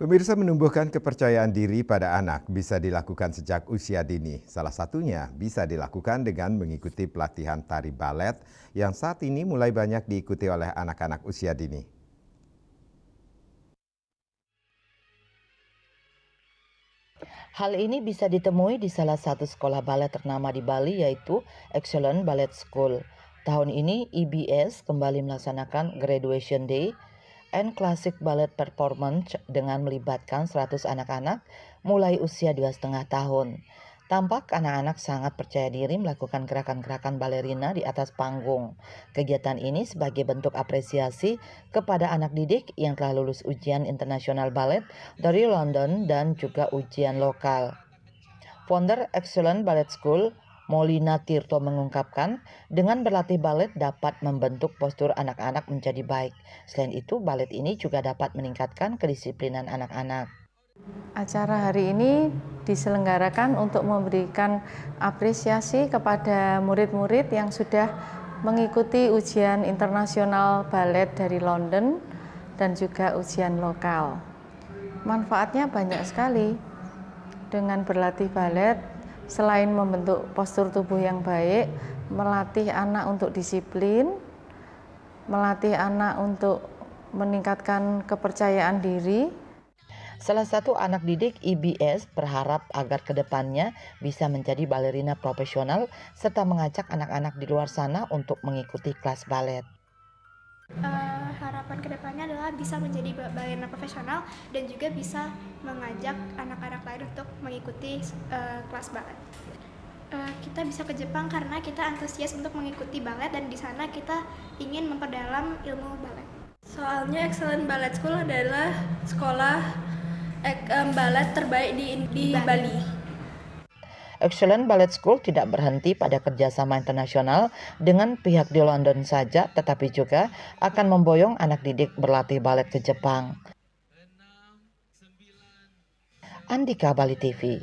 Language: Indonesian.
Pemirsa, menumbuhkan kepercayaan diri pada anak bisa dilakukan sejak usia dini. Salah satunya bisa dilakukan dengan mengikuti pelatihan tari balet yang saat ini mulai banyak diikuti oleh anak-anak usia dini. Hal ini bisa ditemui di salah satu sekolah balet ternama di Bali, yaitu Excellent Ballet School. Tahun ini EBS kembali melaksanakan Graduation Day and Classic Ballet Performance dengan melibatkan 100 anak-anak mulai usia 2,5 tahun. Tampak anak-anak sangat percaya diri melakukan gerakan-gerakan balerina di atas panggung. Kegiatan ini sebagai bentuk apresiasi kepada anak didik yang telah lulus ujian internasional balet dari London dan juga ujian lokal. Founder Excellent Ballet School, Molina Tirto, mengungkapkan dengan berlatih balet dapat membentuk postur anak-anak menjadi baik. Selain itu, balet ini juga dapat meningkatkan kedisiplinan anak-anak. Acara hari ini diselenggarakan untuk memberikan apresiasi kepada murid-murid yang sudah mengikuti ujian internasional balet dari London dan juga ujian lokal. Manfaatnya banyak sekali. Dengan berlatih balet, selain membentuk postur tubuh yang baik, melatih anak untuk disiplin, melatih anak untuk meningkatkan kepercayaan diri. Salah satu anak didik EBS berharap agar kedepannya bisa menjadi balerina profesional serta mengajak anak-anak di luar sana untuk mengikuti kelas balet. Harapan kedepannya adalah bisa menjadi balerina profesional dan juga bisa mengajak anak-anak lain untuk mengikuti kelas balet. Kita bisa ke Jepang karena kita antusias untuk mengikuti balet dan di sana kita ingin memperdalam ilmu balet. Soalnya Excellent Ballet School adalah sekolah balet terbaik di Bali. Excellent Ballet School tidak berhenti pada kerjasama internasional dengan pihak di London saja, tetapi juga akan memboyong anak didik berlatih balet ke Jepang. Andika, Bali TV.